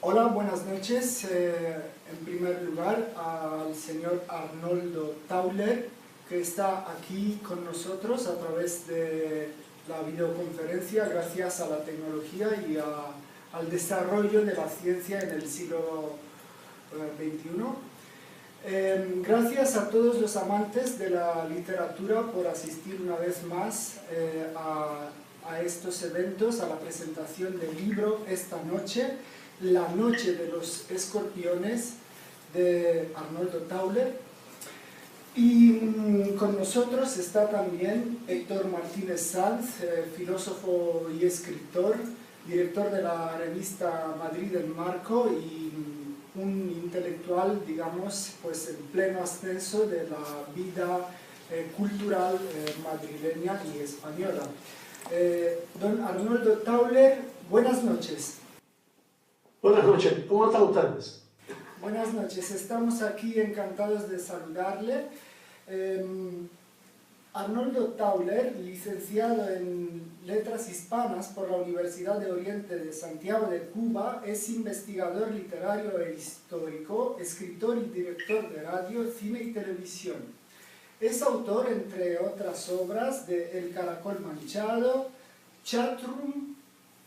Hola, buenas noches. En primer lugar, al señor Arnoldo Tauler, que está aquí con nosotros a través de la videoconferencia, gracias a la tecnología y al desarrollo de la ciencia en el siglo XXI. Gracias a todos los amantes de la literatura por asistir una vez más a estos eventos, a la presentación del libro esta noche, La Noche de los Escorpiones, de Arnoldo Tauler. Y con nosotros está también Héctor Martínez Sanz, filósofo y escritor, director de la revista Madrid El Marco y un intelectual, digamos, pues en pleno ascenso de la vida cultural madrileña y española. Don Arnoldo Tauler, buenas noches. Buenas noches, ¿cómo están ustedes? Buenas noches, estamos aquí encantados de saludarle. Arnoldo Tauler, licenciado en Letras Hispanas por la Universidad de Oriente de Santiago de Cuba, es investigador literario e histórico, escritor y director de radio, cine y televisión. Es autor, entre otras obras, de El Caracol Manchado, Chatroom,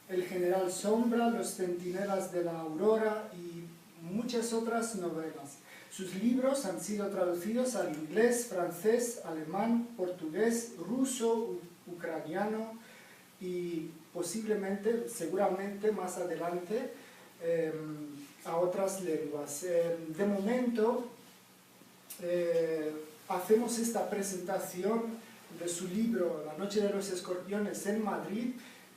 El General Sombra, Los Centinelas de la Aurora y muchas otras novelas. Sus libros han sido traducidos al inglés, francés, alemán, portugués, ruso, ucraniano y posiblemente, seguramente más adelante, a otras lenguas. De momento, hacemos esta presentación de su libro La Noche de los Escorpiones en Madrid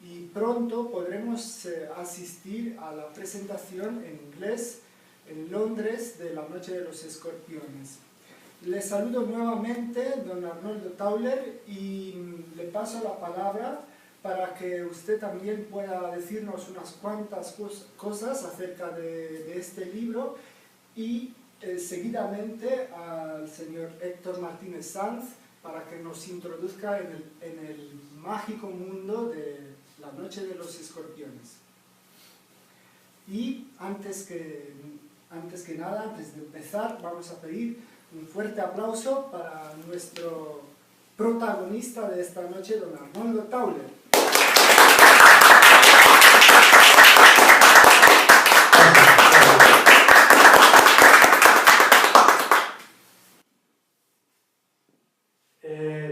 y pronto podremos asistir a la presentación en inglés en Londres de La Noche de los Escorpiones. Le saludo nuevamente, don Arnoldo Tauler, y le paso la palabra para que usted también pueda decirnos unas cuantas cosas acerca de este libro y seguidamente al señor Héctor Martínez Sanz para que nos introduzca en el mágico mundo de La Noche de los Escorpiones. Y antes que nada, antes de empezar, vamos a pedir un fuerte aplauso para nuestro protagonista de esta noche, don Arnoldo Tauler.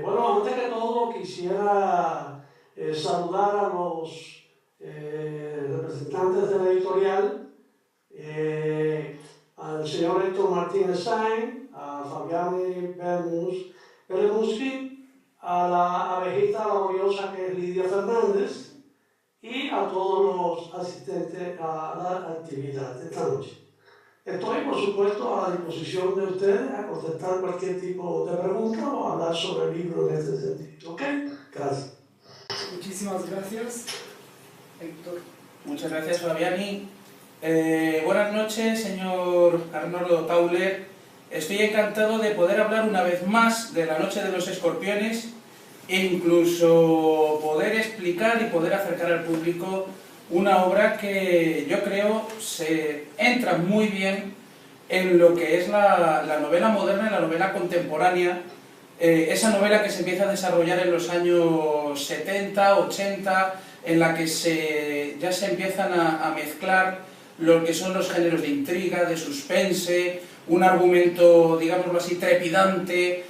Bueno, antes que todo quisiera saludar a los representantes de la editorial, al señor Héctor Martínez Sainz, a Fabiani Bermuschi, a la abejita laboriosa que es Lidia Fernández y a todos los asistentes a la actividad de esta noche. Estoy, por supuesto, a la disposición de ustedes a contestar cualquier tipo de pregunta o a hablar sobre el libro en este sentido. ¿Ok? Gracias. Muchísimas gracias, Héctor. Muchas gracias, Fabiani. Buenas noches, señor Arnoldo Tauler. Estoy encantado de poder hablar una vez más de La Noche de los Escorpiones e incluso poder explicar y poder acercar al público una obra que yo creo se entra muy bien en lo que es la novela moderna y la novela contemporánea, esa novela que se empieza a desarrollar en los años 70, 80, en la que ya se empiezan a mezclar lo que son los géneros de intriga, de suspense, un argumento, digámoslo así, trepidante,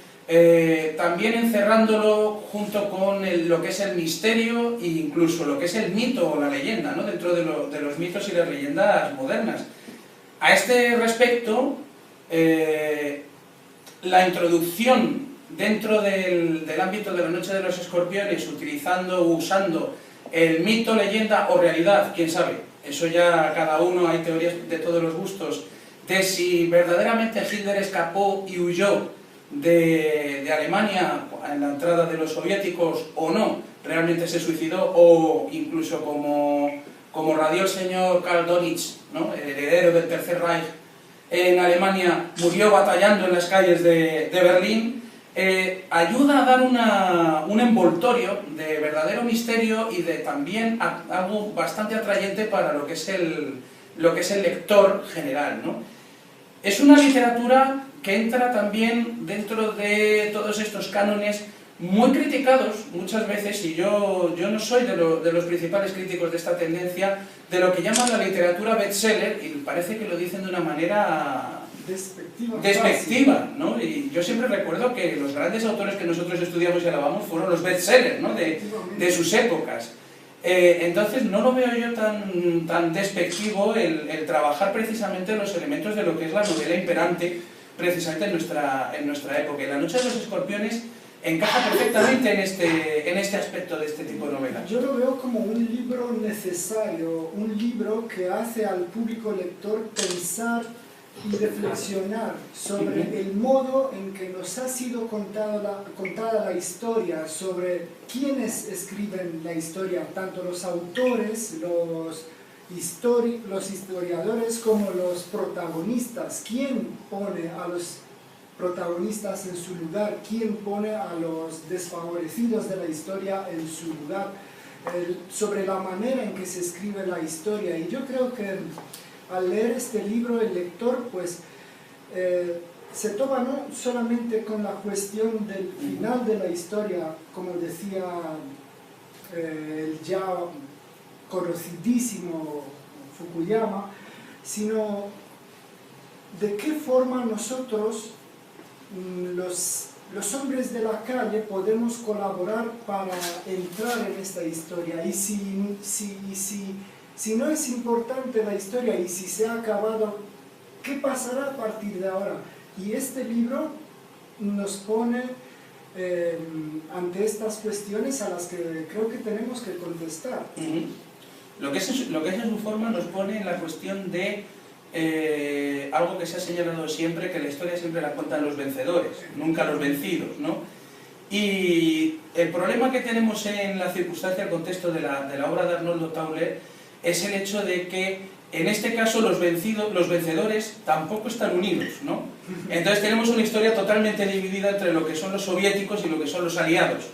también encerrándolo junto con lo que es el misterio e incluso lo que es el mito o la leyenda, ¿no? Dentro de los mitos y las leyendas modernas. A este respecto, la introducción dentro del ámbito de La Noche de los Escorpiones, usando el mito, leyenda o realidad, quién sabe, eso ya cada uno, hay teorías de todos los gustos, de si verdaderamente Hitler escapó y huyó de Alemania en la entrada de los soviéticos o no, realmente se suicidó, o incluso como radió el señor Karl Donitz, ¿no? El heredero del Tercer Reich en Alemania, murió batallando en las calles de Berlín, ayuda a dar un envoltorio de verdadero misterio y de también algo bastante atrayente para lo que es lo que es el lector general, ¿no? Es una literatura que entra también dentro de todos estos cánones muy criticados muchas veces, y yo no soy de los principales críticos de esta tendencia, de lo que llaman la literatura bestseller, y parece que lo dicen de una manera despectiva, ¿no? Y yo siempre recuerdo que los grandes autores que nosotros estudiamos y alabamos fueron los bestsellers, ¿no? de sus épocas. Entonces no lo veo yo tan despectivo el trabajar precisamente los elementos de lo que es la novela imperante precisamente en nuestra época. Y La noche de los escorpiones encaja perfectamente en este aspecto de este tipo de novela. Yo lo veo como un libro necesario, un libro que hace al público lector pensar y reflexionar sobre el modo en que nos ha sido contada la historia, sobre quiénes escriben la historia, tanto los autores, los historiadores como los protagonistas. ¿Quién pone a los protagonistas en su lugar? ¿Quién pone a los desfavorecidos de la historia en su lugar? Sobre la manera en que se escribe la historia. Y yo creo que al leer este libro el lector pues se toma no solamente con la cuestión del final de la historia, como decía el ya conocidísimo Fukuyama, sino de qué forma nosotros, los hombres de la calle, podemos colaborar para entrar en esta historia. Y si no es importante la historia y si se ha acabado, ¿qué pasará a partir de ahora? Y este libro nos pone ante estas cuestiones a las que creo que tenemos que contestar. Lo que es en su forma nos pone en la cuestión de algo que se ha señalado siempre, que la historia siempre la cuentan los vencedores, nunca los vencidos, ¿no? Y el problema que tenemos en la circunstancia, el contexto de la obra de Arnoldo Tauler, es el hecho de que en este caso los vencedores tampoco están unidos, ¿no? Entonces tenemos una historia totalmente dividida entre lo que son los soviéticos y lo que son los aliados.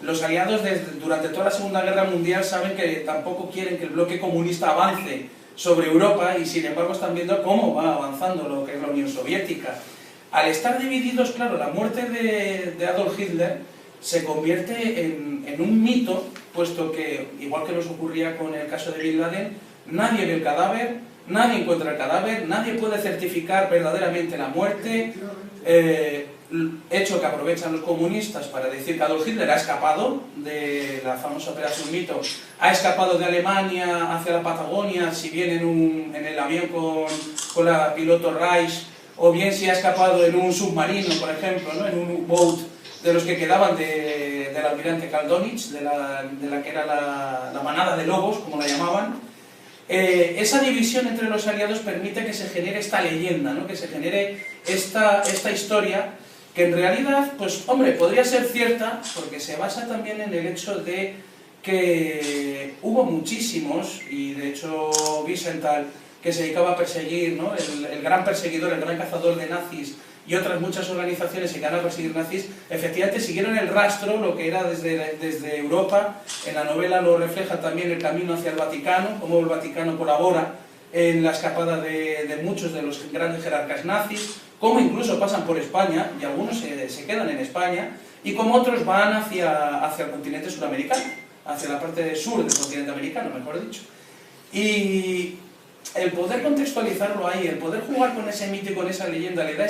Los aliados durante toda la Segunda Guerra Mundial saben que tampoco quieren que el bloque comunista avance sobre Europa, y sin embargo están viendo cómo va avanzando lo que es la Unión Soviética. Al estar divididos, claro, la muerte de Adolf Hitler se convierte en un mito, puesto que, igual que nos ocurría con el caso de Bin Laden, nadie ve el cadáver, nadie encuentra el cadáver, nadie puede certificar verdaderamente la muerte, hecho que aprovechan los comunistas para decir que Adolf Hitler ha escapado de la famosa operación Mito, ha escapado de Alemania hacia la Patagonia, si bien en el avión con la piloto Reich, o bien si ha escapado en un submarino, por ejemplo, ¿no? En un U-boat de los que quedaban del almirante Kaldonich, de la que era la manada de lobos, como la llamaban. Esa división entre los aliados permite que se genere esta leyenda, ¿no? Que se genere esta historia, que en realidad, pues hombre, podría ser cierta, porque se basa también en el hecho de que hubo muchísimos, y de hecho Wiesenthal, que se dedicaba a perseguir, ¿no? el gran perseguidor, el gran cazador de nazis, y otras muchas organizaciones que iban a perseguir nazis, efectivamente siguieron el rastro, lo que era desde Europa. En la novela lo refleja también el camino hacia el Vaticano, cómo el Vaticano colabora en la escapada de muchos de los grandes jerarcas nazis, cómo incluso pasan por España, y algunos se quedan en España, y cómo otros van hacia el continente sudamericano, hacia la parte sur del continente americano, mejor dicho. Y el poder contextualizarlo ahí, el poder jugar con ese mito y con esa leyenda, le da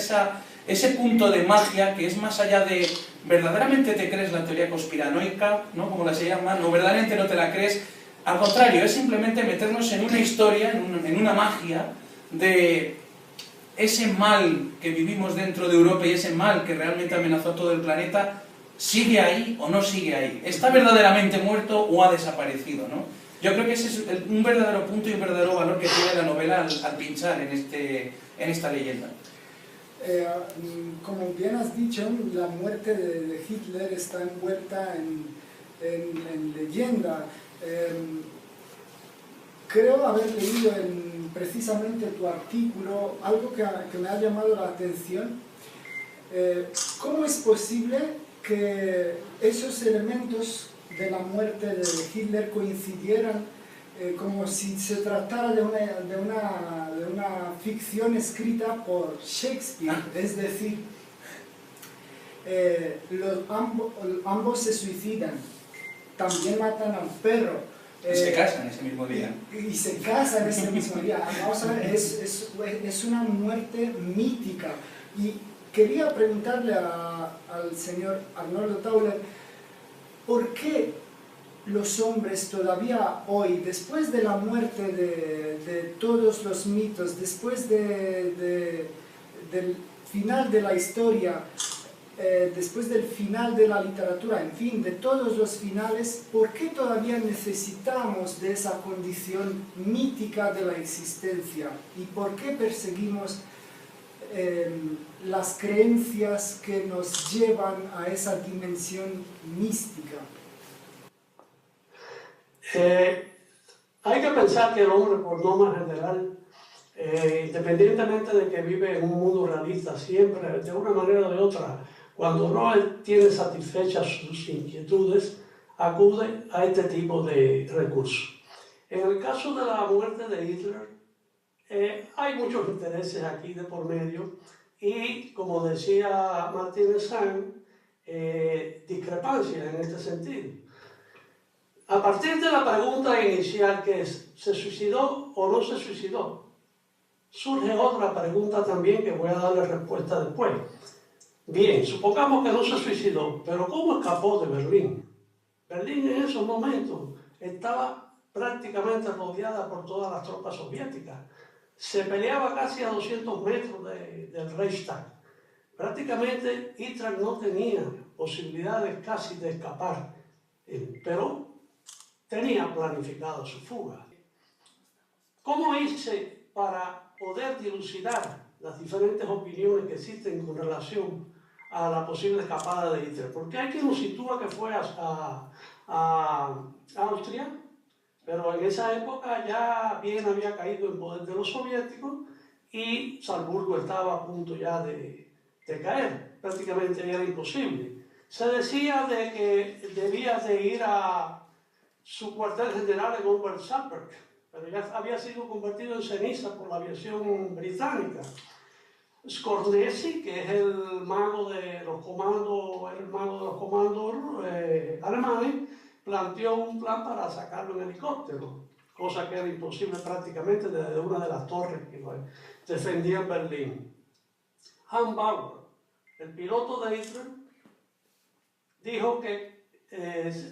ese punto de magia que es más allá de verdaderamente te crees la teoría conspiranoica, ¿no? Como la se llama, no, verdaderamente no te la crees. Al contrario, es simplemente meternos en una historia, en una magia de ese mal que vivimos dentro de Europa y ese mal que realmente amenazó a todo el planeta. ¿Sigue ahí o no sigue ahí? ¿Está verdaderamente muerto o ha desaparecido, ¿no? Yo creo que ese es un verdadero punto y un verdadero valor que tiene la novela al pinchar en esta leyenda. Como bien has dicho, la muerte de Hitler está envuelta en leyenda. Creo haber leído precisamente tu artículo algo que me ha llamado la atención. ¿Cómo es posible que esos elementos de la muerte de Hitler coincidieran como si se tratara de una ficción escrita por Shakespeare, es decir, ambos se suicidan, también matan a un perro. Y se casan ese mismo día. Y se casan ese mismo día. Vamos a ver, es una muerte mítica. Y quería preguntarle al señor Arnoldo Tauler, ¿por qué los hombres todavía hoy, después de la muerte de todos los mitos, después del final de la historia, después del final de la literatura, en fin, de todos los finales, ¿por qué todavía necesitamos de esa condición mítica de la existencia? ¿Y por qué perseguimos las creencias que nos llevan a esa dimensión mística? Hay que pensar que el hombre, por norma general, independientemente de que vive en un mundo realista, siempre, de una manera o de otra, cuando no tiene satisfechas sus inquietudes, acude a este tipo de recursos. En el caso de la muerte de Hitler, hay muchos intereses aquí de por medio y, como decía Martínez Sanz, discrepancias en este sentido. A partir de la pregunta inicial, que es, ¿se suicidó o no se suicidó?, surge otra pregunta también que voy a darle respuesta después. Bien, supongamos que no se suicidó, pero ¿cómo escapó de Berlín? Berlín en esos momentos estaba prácticamente rodeada por todas las tropas soviéticas. Se peleaba casi a 200 metros del Reichstag. Prácticamente Hitler no tenía posibilidades casi de escapar, pero tenía planificado su fuga. ¿Cómo hice para poder dilucidar las diferentes opiniones que existen con relación a la posible escapada de Hitler? Porque hay quien lo sitúa que fue a Austria, pero en esa época ya Viena había caído en poder de los soviéticos y Salzburgo estaba a punto ya de caer. Prácticamente era imposible. Se decía de que debía de ir a su cuartel general en Obersalzberg, pero ya había sido convertido en ceniza por la aviación británica. Skornesi, que es el mago de los comandos alemanes, planteó un plan para sacarlo en helicóptero, cosa que era imposible prácticamente desde una de las torres que defendían Berlín. Hans Bauer, el piloto de Hitler, dijo que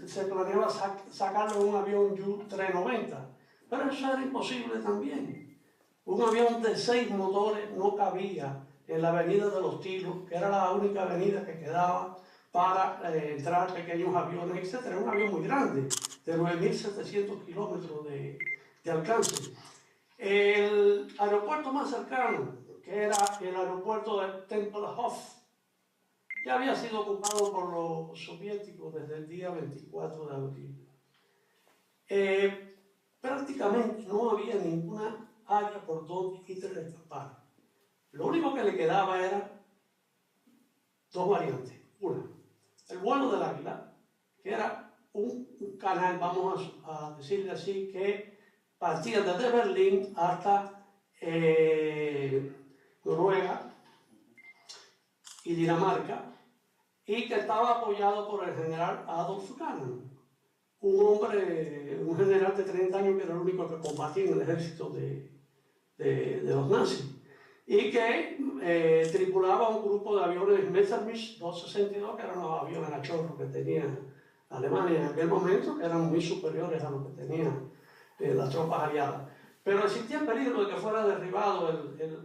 se planeaba sacarlo en un avión Ju-390, pero eso era imposible también. Un avión de 6 motores no cabía en la avenida de los Tilos, que era la única avenida que quedaba para entrar pequeños aviones, etc. Era un avión muy grande, de 9.700 kilómetros de alcance. El aeropuerto más cercano, que era el aeropuerto de Tempelhof, ya había sido ocupado por los soviéticos desde el día 24 de abril. Prácticamente no había ninguna área por donde Hitler escapar. Lo único que le quedaba era dos variantes. Una, el vuelo del Águila, que era un canal, vamos a decirle así, que partía desde Berlín hasta Noruega y Dinamarca, y que estaba apoyado por el general Adolf Kahn, un general de 30 años que era el único que combatía en el ejército de los nazis, y que tripulaba un grupo de aviones Messerschmitt 262, que eran los aviones a chorro que tenía Alemania en aquel momento, que eran muy superiores a lo que tenían las tropas aliadas. Pero existía el peligro de que fuera derribado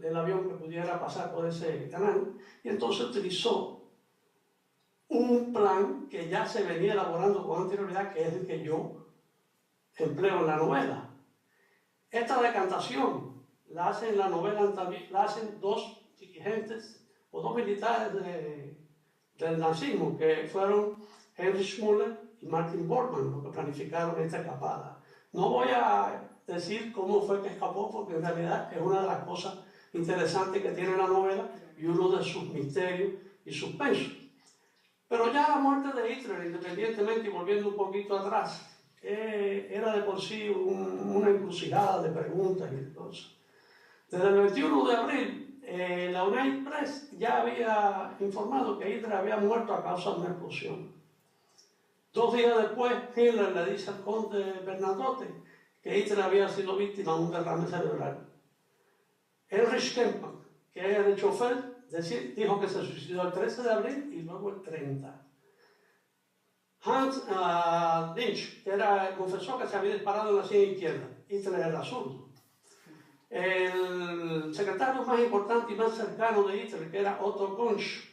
el avión que pudiera pasar por ese canal, y entonces utilizó un plan que ya se venía elaborando con anterioridad, que es el que yo empleo en la novela. Esta decantación la hacen en la novela también, la hacen dos dirigentes o dos militares del nazismo, que fueron Heinrich Müller y Martin Bormann, los que planificaron esta escapada. No voy a decir cómo fue que escapó, porque en realidad es una de las cosas interesantes que tiene la novela y uno de sus misterios y suspensos. Pero ya la muerte de Hitler, independientemente y volviendo un poquito atrás, era de por sí una encrucijada de preguntas y cosas. Desde el 21 de abril, la United Press ya había informado que Hitler había muerto a causa de una explosión. 2 días después, Hitler le dice al conde Bernadotte que Hitler había sido víctima de un derrame cerebral. Heinrich Kempf, que era el chofer, dijo que se suicidó el 13 de abril y luego el 30. Hans Lynch, que confesó que se había disparado en la sien izquierda. Hitler era zurdo. El secretario más importante y más cercano de Hitler, que era Otto Kunsch,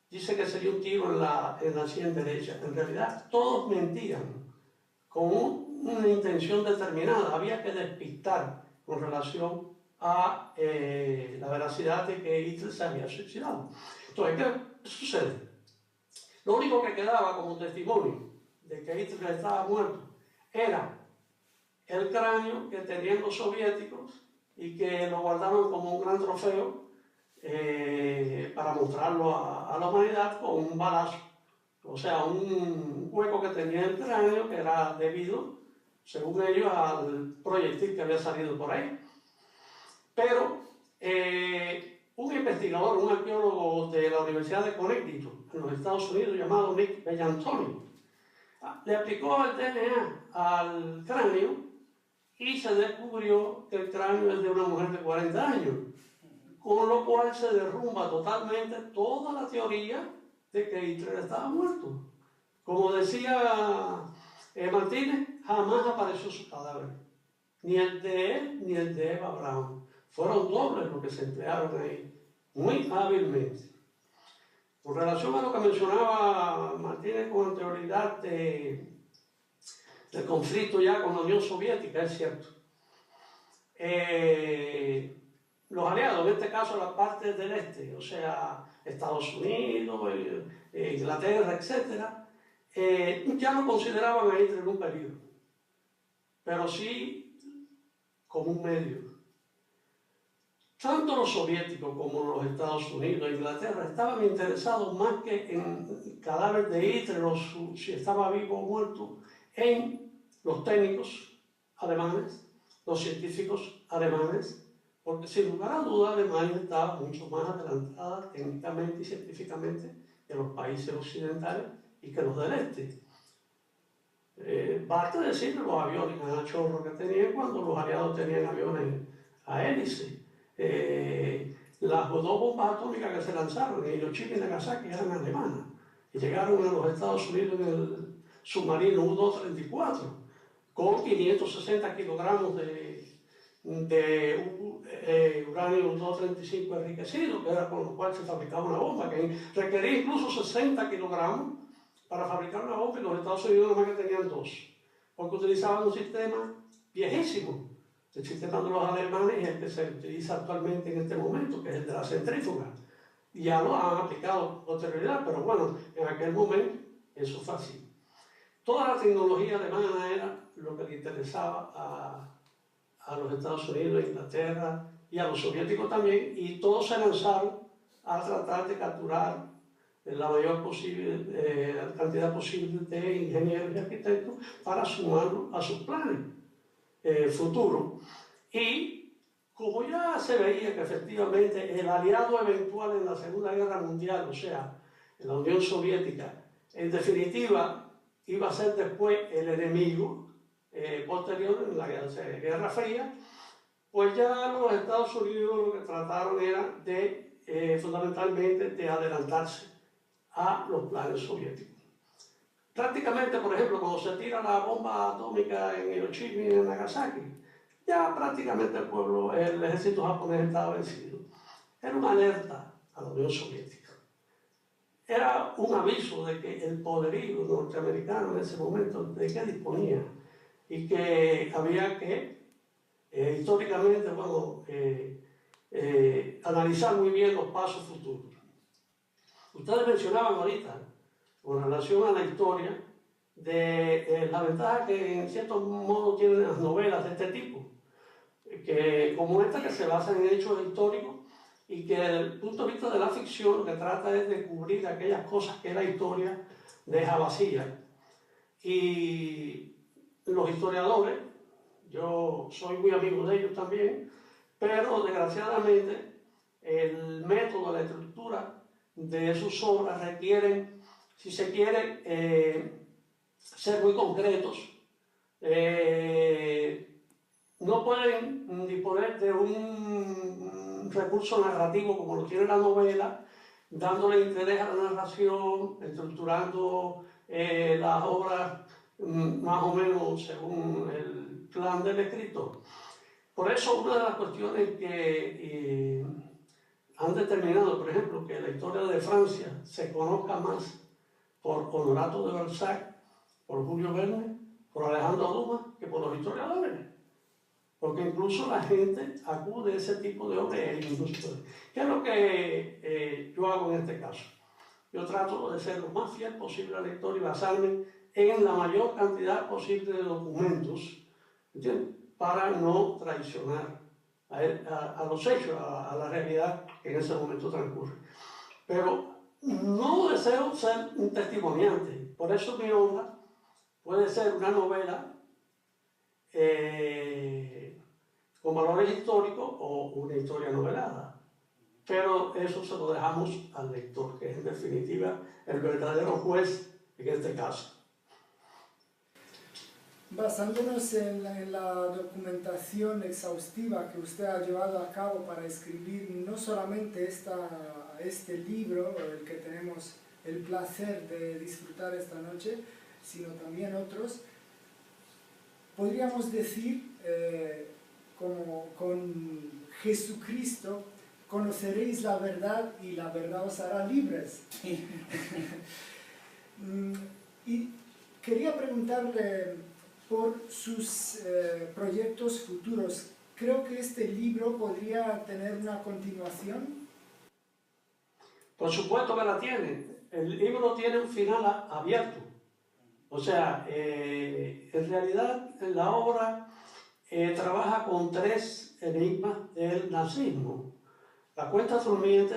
dice que se dio un tiro en la sien derecha. En realidad, todos mentían con una intención determinada. Había que despistar con relación a la veracidad de que Hitler se había suicidado. Entonces, ¿qué sucede? Lo único que quedaba como testimonio de que Hitler estaba muerto era el cráneo que tenían los soviéticos y que lo guardaban como un gran trofeo para mostrarlo a la humanidad con un balazo. O sea, un hueco que tenía el cráneo que era debido, según ellos, al proyectil que había salido por ahí. Pero un investigador, un arqueólogo de la Universidad de Connecticut, en los Estados Unidos, llamado Nick Bellantoni, le aplicó el DNA al cráneo y se descubrió que el cráneo es de una mujer de 40 años, con lo cual se derrumba totalmente toda la teoría de que Hitler estaba muerto. Como decía Martínez, jamás apareció su cadáver, ni el de él ni el de Eva Braun. Fueron dobles los que se emplearon ahí, muy hábilmente. Con relación a lo que mencionaba Martínez con anterioridad del conflicto ya con la Unión Soviética, es cierto. Los aliados, en este caso la parte del este, o sea, Estados Unidos, Inglaterra, etc., ya no consideraban a Hitler un peligro, pero sí como un medio. Tanto los soviéticos como los Estados Unidos e Inglaterra estaban interesados más que en el cadáver de Hitler o si estaba vivo o muerto, en los técnicos alemanes, los científicos alemanes, porque sin lugar a dudas Alemania estaba mucho más adelantada técnicamente y científicamente que los países occidentales y que los del este. Basta decir los aviones a chorro que tenían cuando los aliados tenían aviones a hélice. Las 2 bombas atómicas que se lanzaron en Hiroshima y Nagasaki eran alemanas y llegaron a los Estados Unidos en el submarino U-234 con 560 kilogramos de uranio U-235 enriquecido, que era con lo cual se fabricaba una bomba, que requería incluso 60 kilogramos para fabricar una bomba, y los Estados Unidos nomás que tenían 2, porque utilizaban un sistema viejísimo. El sistema de los alemanes es el que se utiliza actualmente en este momento, que es el de la centrífuga. Y ya lo han aplicado con posterioridad, pero bueno, en aquel momento eso fue así. Toda la tecnología alemana era lo que le interesaba a los Estados Unidos, a Inglaterra y a los soviéticos también, y todos se lanzaron a tratar de capturar la mayor cantidad posible de ingenieros y arquitectos para sumarlos a sus planes futuro. Y como ya se veía que efectivamente el aliado eventual en la Segunda Guerra Mundial, o sea, en la Unión Soviética, en definitiva iba a ser después el enemigo posterior en la Guerra Fría, pues ya los Estados Unidos lo que trataron era de fundamentalmente de adelantarse a los planes soviéticos. Prácticamente, por ejemplo, cuando se tira la bomba atómica en Hiroshima y en Nagasaki, ya prácticamente el ejército japonés estaba vencido. Era una alerta a la Unión Soviética. Era un aviso de que el poderío norteamericano en ese momento, de que disponía, y que había que, históricamente, bueno, analizar muy bien los pasos futuros. Ustedes mencionaban ahorita, con relación a la historia, de la ventaja que en cierto modo tienen las novelas de este tipo, que, como esta, que se basan en hechos históricos y que desde el punto de vista de la ficción lo que trata es de cubrir aquellas cosas que la historia deja vacía. Y los historiadores, yo soy muy amigo de ellos también, pero desgraciadamente el método, la estructura de sus obras requieren, si se quiere, ser muy concretos. No pueden disponer de un recurso narrativo como lo tiene la novela, dándole interés a la narración, estructurando las obras más o menos según el plan del escritor. Por eso una de las cuestiones que han determinado, por ejemplo, que la historia de Francia se conozca más por Honorato de Balzac, por Julio Verne, por Alejandro Dumas, que por los historiadores. Porque incluso la gente acude a ese tipo de obras. ¿Qué es lo que yo hago en este caso? Yo trato de ser lo más fiel posible al lector y basarme en la mayor cantidad posible de documentos, ¿entiendes? Para no traicionar a los hechos, a la realidad que en ese momento transcurre. Pero no deseo ser un testimoniante, por eso mi obra puede ser una novela con valores históricos o una historia novelada. Pero eso se lo dejamos al lector, que es en definitiva el verdadero juez en este caso. Basándonos en la documentación exhaustiva que usted ha llevado a cabo para escribir no solamente este libro, el que tenemos el placer de disfrutar esta noche, sino también otros, podríamos decir, como con Jesucristo, conoceréis la verdad y la verdad os hará libres. Y quería preguntarle por sus proyectos futuros. Creo que este libro podría tener una continuación. Por supuesto que la tiene. El libro tiene un final abierto. O sea, en realidad la obra trabaja con 3 enigmas del nazismo. La cuenta durmiente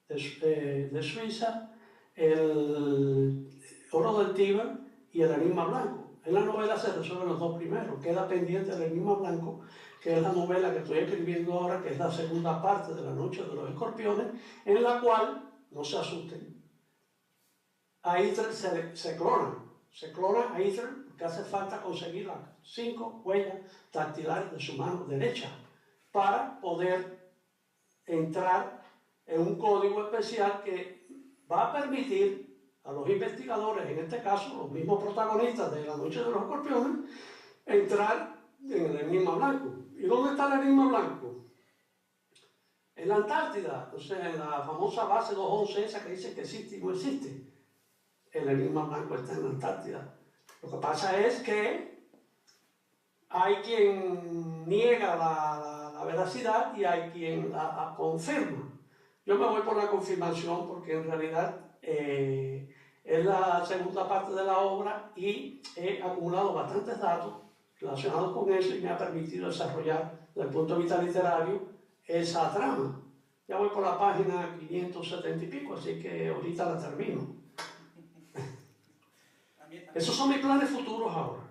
de Suiza, el oro del Tíber y el enigma blanco. En la novela se resuelven los 2 primeros. Queda pendiente el enigma blanco, que es la novela que estoy escribiendo ahora, que es la segunda parte de La Noche de los Escorpiones, en la cual, no se asusten, a Hitler se clona a Hitler porque hace falta conseguir las 5 huellas dactilares de su mano derecha para poder entrar en un código especial que va a permitir a los investigadores, en este caso los mismos protagonistas de La Noche de los Escorpiones, entrar en el enigma blanco. ¿Y dónde está el enigma blanco? En la Antártida, o sea, en la famosa base 211, esa que dice que existe y no existe. El enigma blanco está en la Antártida. Lo que pasa es que hay quien niega la veracidad y hay quien la confirma. Yo me voy por la confirmación porque en realidad es la segunda parte de la obra y he acumulado bastantes datos relacionados con eso y me ha permitido desarrollar desde el punto de vista literario esa trama. Ya voy por la página 570 y pico, así que ahorita la termino. Esos son mis planes futuros ahora.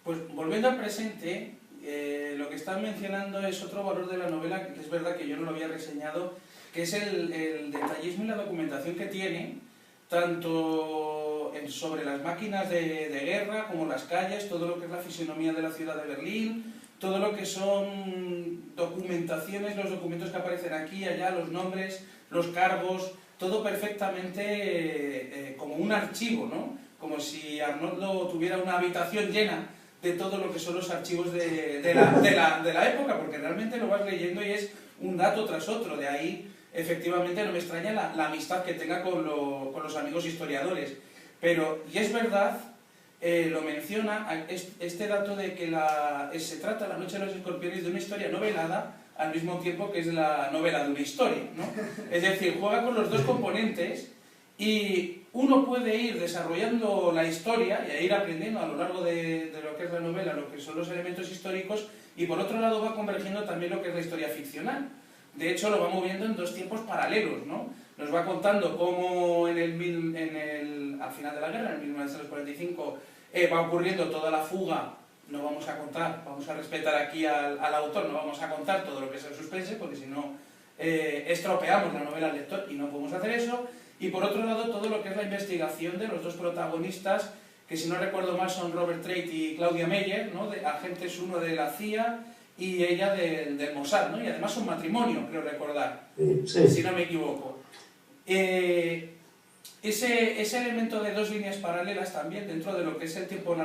Pues volviendo al presente, lo que están mencionando es otro valor de la novela, que es verdad que yo no lo había reseñado, que es el detallismo y la documentación que tiene, tanto sobre las máquinas de guerra como las calles, todo lo que es la fisonomía de la ciudad de Berlín, todo lo que son documentaciones, los documentos que aparecen aquí, allá, los nombres, los cargos, todo perfectamente como un archivo, ¿no? Como si Arnoldo tuviera una habitación llena de todo lo que son los archivos de la época, porque realmente lo vas leyendo y es un dato tras otro. De ahí, efectivamente, no me extraña la amistad que tenga con los amigos historiadores. Pero, y es verdad, lo menciona, este dato de que se trata La Noche de los Escorpiones de una historia novelada al mismo tiempo que es la novela de una historia, ¿no? Es decir, juega con los 2 componentes y uno puede ir desarrollando la historia y ir aprendiendo a lo largo de lo que es la novela, lo que son los elementos históricos, y por otro lado va convergiendo también lo que es la historia ficcional. De hecho, lo va moviendo en 2 tiempos paralelos, ¿no? Nos va contando cómo al final de la guerra, en 1945, va ocurriendo toda la fuga. No vamos a contar, vamos a respetar aquí al autor, no vamos a contar todo lo que es el suspense, porque si no estropeamos la novela al lector y no podemos hacer eso. Y por otro lado, todo lo que es la investigación de los dos protagonistas, que si no recuerdo mal son Robert Trate y Claudia Meyer, ¿no? De agentes, uno de la CIA y ella del Mossad, ¿no? Y además son matrimonio, creo recordar, Sí. si no me equivoco. Ese elemento de dos líneas paralelas también dentro de lo que es el tiempo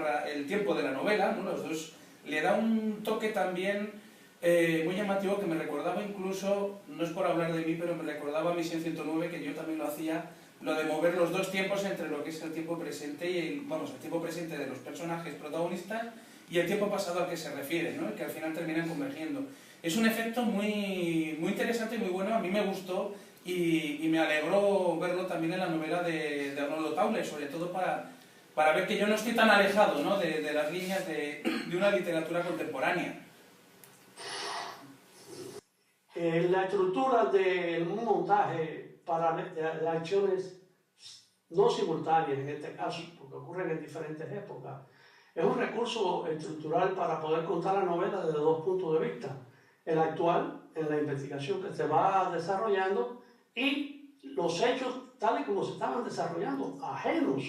de la novela, ¿no? Los dos, le da un toque también muy llamativo que me recordaba incluso, no es por hablar de mí, pero me recordaba a Misión 109, que yo también lo hacía, lo de mover los dos tiempos entre lo que es el tiempo presente y el tiempo presente de los personajes protagonistas y el tiempo pasado al que se refiere, ¿no? Y que al final terminan convergiendo. Es un efecto muy, muy interesante y muy bueno, a mí me gustó. Y me alegró verlo también en la novela de Arnoldo Tauler, sobre todo para ver que yo no estoy tan alejado, ¿no? de las líneas de una literatura contemporánea. La estructura de un montaje de acciones no simultáneas, en este caso, porque ocurren en diferentes épocas, es un recurso estructural para poder contar la novela desde dos puntos de vista. El actual, en la investigación que se va desarrollando, y los hechos tales como se estaban desarrollando, ajenos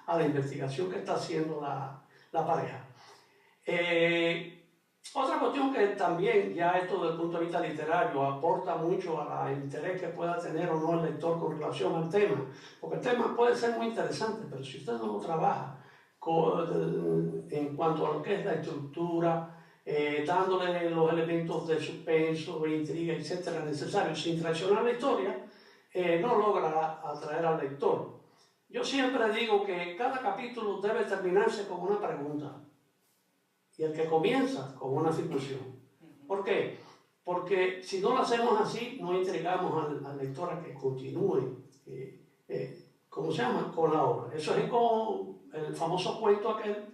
a la investigación que está haciendo la pareja. Otra cuestión que también, ya esto desde el punto de vista literario, aporta mucho al interés que pueda tener o no el lector con relación al tema, porque el tema puede ser muy interesante, pero si usted no lo trabaja en cuanto a lo que es la estructura, dándole los elementos de suspenso, intriga, etcétera, necesarios sin traicionar la historia, no logra atraer al lector. Yo siempre digo que cada capítulo debe terminarse con una pregunta y el que comienza con una afirmación. ¿Por qué? Porque si no lo hacemos así, no intrigamos al lector a que continúe, ¿cómo se llama?, con la obra. Eso es como el famoso cuento aquel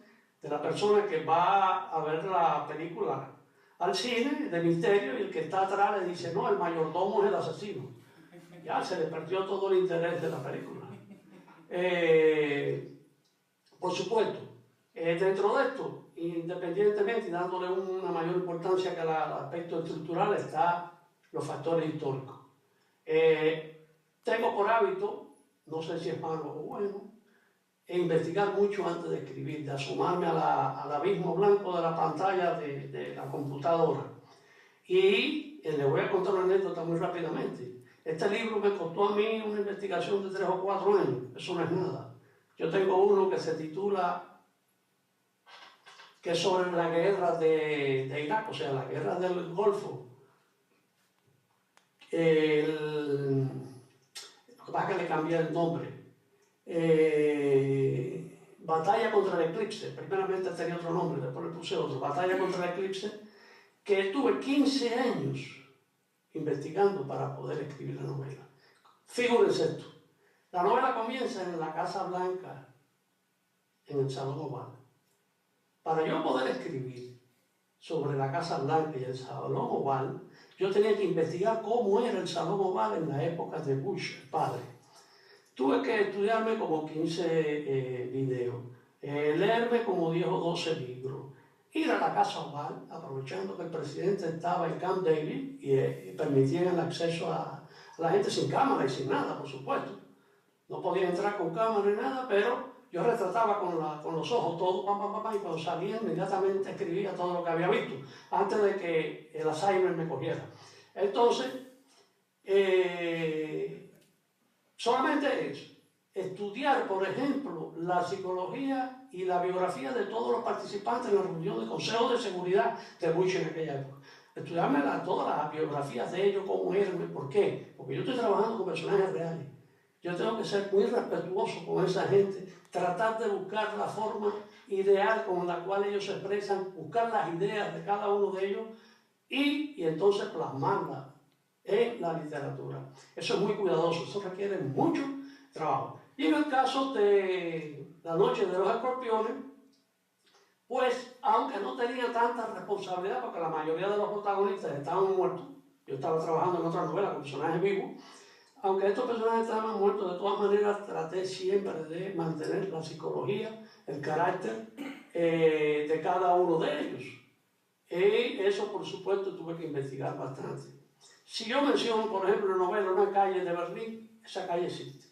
de la persona que va a ver la película al cine de misterio y el que está atrás le dice, no, el mayordomo es el asesino. Ya se le perdió todo el interés de la película. Por supuesto, dentro de esto, independientemente y dándole una mayor importancia que al aspecto estructural, están los factores históricos. Tengo por hábito, no sé si es malo o bueno, investigar mucho antes de escribir, de asomarme al abismo blanco de la pantalla de la computadora. Y le voy a contar una anécdota muy rápidamente. Este libro me costó a mí una investigación de 3 o 4 años, eso no es nada. Yo tengo uno que se titula, que es sobre la guerra de Irak, o sea, la guerra del Golfo. Lo que pasa es que le cambié el nombre. Batalla contra el eclipse, primeramente tenía otro nombre, después le puse otro, Batalla contra el eclipse, que estuve 15 años investigando para poder escribir la novela. Figúrense esto, la novela comienza en la Casa Blanca, en el Salón Oval. Para yo poder escribir sobre la Casa Blanca y el Salón Oval, yo tenía que investigar cómo era el Salón Oval en la época de Bush, el padre. Tuve que estudiarme como 15 videos, leerme como 10 o 12 libros, ir a la Casa Oval, aprovechando que el presidente estaba en Camp David y permitían el acceso a la gente sin cámara y sin nada, por supuesto. No podía entrar con cámara ni nada, pero yo retrataba con los ojos todo, y cuando salía inmediatamente escribía todo lo que había visto, antes de que el Alzheimer me cogiera. Entonces, solamente es estudiar, por ejemplo, la psicología y la biografía de todos los participantes en la reunión del Consejo de Seguridad de Bush en aquella época. Estudiarme todas las biografías de ellos, cómo eran, ¿por qué? Porque yo estoy trabajando con personajes reales. Yo tengo que ser muy respetuoso con esa gente, tratar de buscar la forma ideal con la cual ellos se expresan, buscar las ideas de cada uno de ellos y entonces plasmarlas en la literatura. Eso es muy cuidadoso, eso requiere mucho trabajo. Y en el caso de La Noche de los Escorpiones, pues aunque no tenía tanta responsabilidad porque la mayoría de los protagonistas estaban muertos, yo estaba trabajando en otra novela con personajes vivos, aunque estos personajes estaban muertos, de todas maneras traté siempre de mantener la psicología el carácter de cada uno de ellos. Y eso, por supuesto, tuve que investigar bastante. Si yo menciono, por ejemplo, en novela una calle de Berlín, esa calle existe.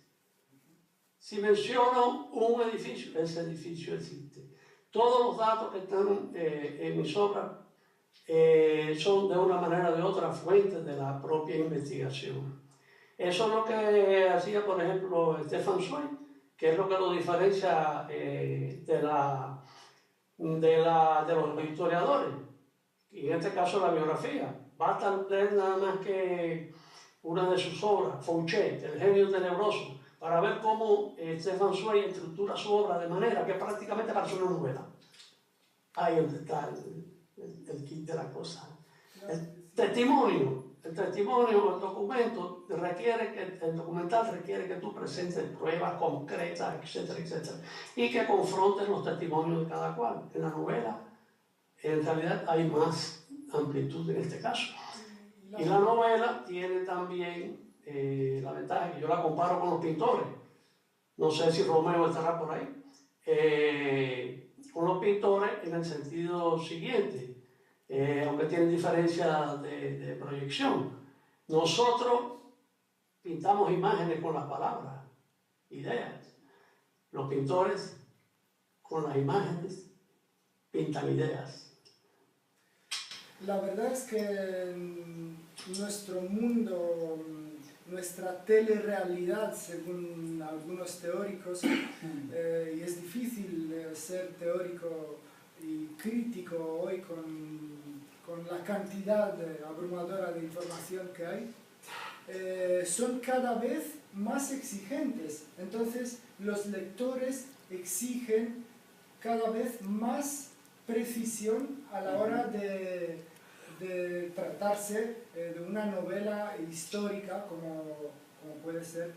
Si menciono un edificio, ese edificio existe. Todos los datos que están en mis obras son de una manera o de otra fuentes de la propia investigación. Eso es lo que hacía, por ejemplo, Stefan Zweig, que es lo que lo diferencia de los historiadores, y en este caso la biografía. Basta leer nada más que una de sus obras, Fouché, El genio tenebroso, para ver cómo Stefan Zweig estructura su obra de manera que prácticamente parece una novela. Ahí es donde está el kit de la cosa. El testimonio, el documento el documental requiere que tú presentes pruebas concretas, etcétera, etcétera, y que confrontes los testimonios de cada cual. En la novela, en realidad, hay más amplitud en este caso. Y la novela tiene también la ventaja que yo la comparo con los pintores. No sé si Romeo estará por ahí. Con los pintores en el sentido siguiente. Aunque tienen diferencia de proyección. Nosotros pintamos imágenes con las palabras, ideas. Los pintores con las imágenes pintan ideas. La verdad es que nuestro mundo, nuestra telerrealidad, según algunos teóricos, y es difícil ser teórico y crítico hoy con la cantidad abrumadora de información que hay, son cada vez más exigentes. Entonces los lectores exigen cada vez más precisión a la hora de tratarse de una novela histórica como puede ser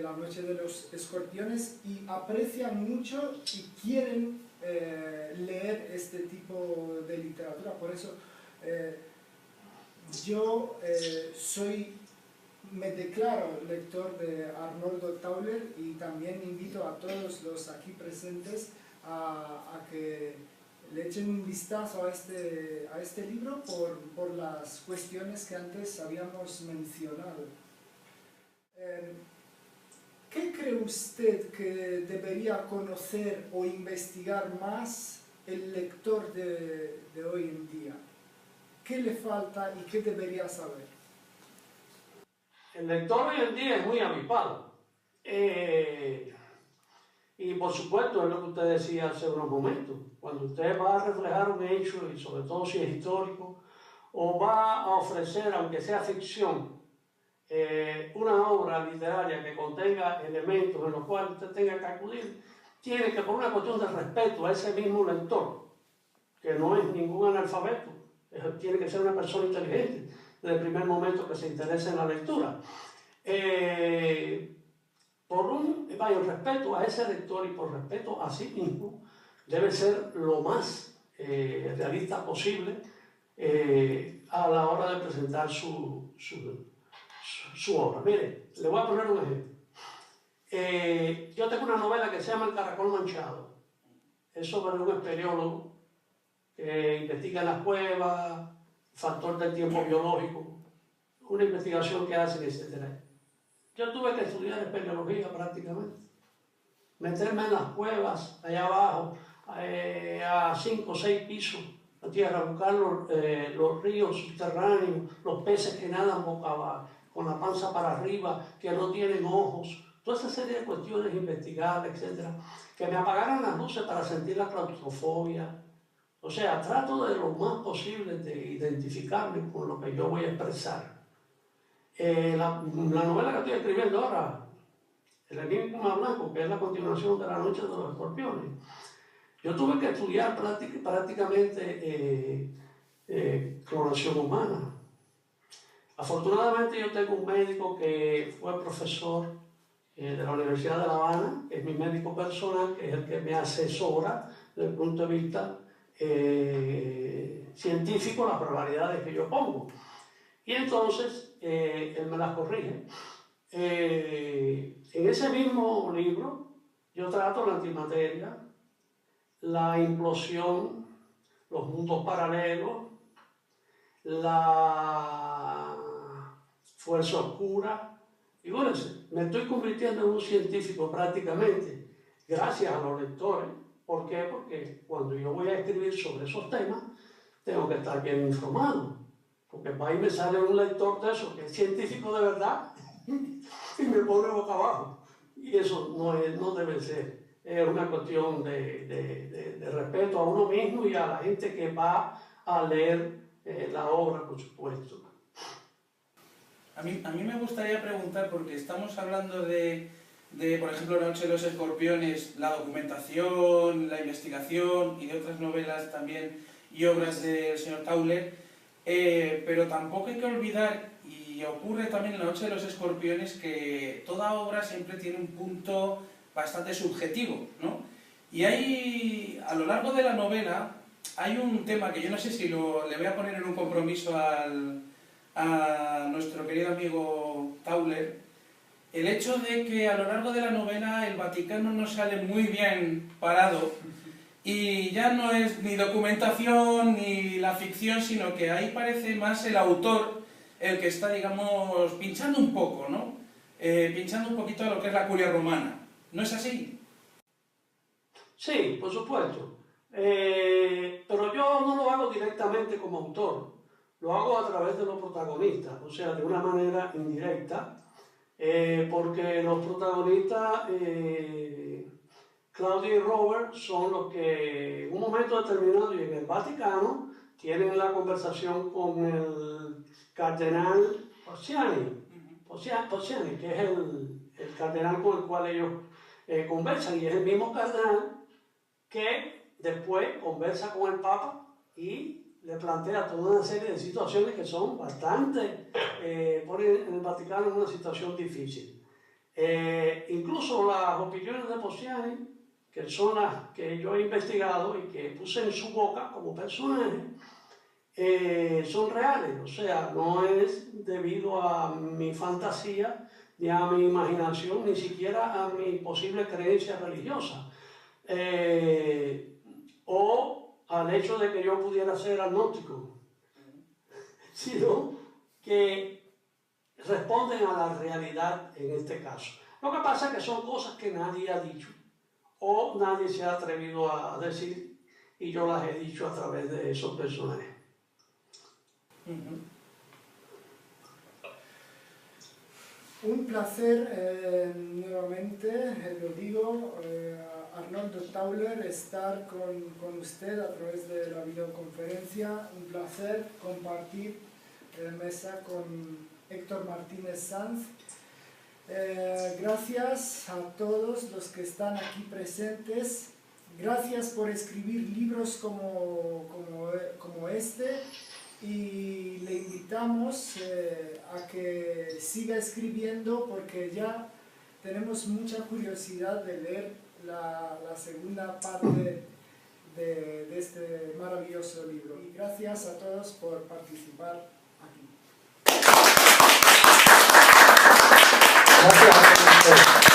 La noche de los escorpiones, y aprecian mucho y quieren leer este tipo de literatura. Por eso yo me declaro lector de Arnoldo Tauler, y también invito a todos los aquí presentes a que le echen un vistazo a este libro por las cuestiones que antes habíamos mencionado. ¿Qué cree usted que debería conocer o investigar más el lector de hoy en día? ¿Qué le falta y qué debería saber? El lector hoy en día es muy avispado. Y por supuesto, es lo que usted decía hace unos momentos. Cuando usted va a reflejar un hecho, y sobre todo si es histórico, o va a ofrecer, aunque sea ficción, una obra literaria que contenga elementos en los cuales usted tenga que acudir, tiene que, por una cuestión de respeto a ese mismo lector, que no es ningún analfabeto, tiene que ser una persona inteligente desde el primer momento que se interese en la lectura. Por un respeto a ese lector y por respeto a sí mismo, debe ser lo más realista posible a la hora de presentar su obra. Mire, le voy a poner un ejemplo. Yo tengo una novela que se llama El caracol manchado. Es sobre un espeleólogo que investiga en las cuevas, factor del tiempo biológico, una investigación que hacen, etc. Yo tuve que estudiar espeleología prácticamente, meterme en las cuevas allá abajo, a 5 o 6 pisos de tierra, buscar los ríos subterráneos, los peces que nadan boca abajo, con la panza para arriba, que no tienen ojos, toda esa serie de cuestiones investigables, etc. Que me apagaran las luces para sentir la claustrofobia. O sea, trato de lo más posible de identificarme con lo que yo voy a expresar. La novela que estoy escribiendo ahora, El enigma blanco, que es la continuación de La noche de los escorpiones, yo tuve que estudiar prácticamente clonación humana. Afortunadamente yo tengo un médico que fue profesor de la Universidad de La Habana, que es mi médico personal, que es el que me asesora desde el punto de vista científico las probabilidades que yo pongo. Y entonces él me las corrige. En ese mismo libro yo trato la antimateria, la implosión, los mundos paralelos, la fuerza oscura. Y bueno, me estoy convirtiendo en un científico prácticamente, gracias a los lectores. ¿Por qué? Porque cuando yo voy a escribir sobre esos temas, tengo que estar bien informado. Porque va y me sale un lector de eso, que es científico de verdad, y me pone boca abajo. Y eso no debe ser. Es una cuestión de respeto a uno mismo y a la gente que va a leer la obra, por supuesto. A mí me gustaría preguntar, porque estamos hablando de, por ejemplo, La noche de los escorpiones, la documentación, la investigación y de otras novelas también y obras del señor Tauler, pero tampoco hay que olvidar, y ocurre también en La noche de los escorpiones, que toda obra siempre tiene un punto bastante subjetivo, ¿no? Y hay, a lo largo de la novela, hay un tema que yo no sé si le voy a poner en un compromiso a nuestro querido amigo Tauler, el hecho de que a lo largo de la novela el Vaticano no sale muy bien parado y ya no es ni documentación ni la ficción, sino que ahí parece más el autor el que está, digamos, pinchando un poco, ¿no? Pinchando un poquito a lo que es la curia romana. ¿No es así? Sí, por supuesto. Pero yo no lo hago directamente como autor. Lo hago a través de los protagonistas, o sea, de una manera indirecta, porque los protagonistas, Claudia y Robert, son los que en un momento determinado y en el Vaticano tienen la conversación con el cardenal Porciani, que es el cardenal con el cual ellos conversan, y es el mismo cardenal que después conversa con el Papa y le plantea toda una serie de situaciones que son bastante, ponen en el Vaticano en una situación difícil. Incluso las opiniones de Porciani, que son las que yo he investigado y que puse en su boca como personaje, son reales, o sea, no es debido a mi fantasía, ni a mi imaginación, ni siquiera a mi posible creencia religiosa, o al hecho de que yo pudiera ser agnóstico, sino que responden a la realidad en este caso. Lo que pasa es que son cosas que nadie ha dicho, o nadie se ha atrevido a decir, y yo las he dicho a través de esos personajes. Un placer, nuevamente, lo digo, Arnoldo Tauler, estar con usted a través de la videoconferencia. Un placer compartir mesa con Héctor Martínez Sanz. Gracias a todos los que están aquí presentes. Gracias por escribir libros como este. Y le invitamos a que siga escribiendo, porque ya tenemos mucha curiosidad de leer la segunda parte de este maravilloso libro. Y gracias a todos por participar aquí. Gracias.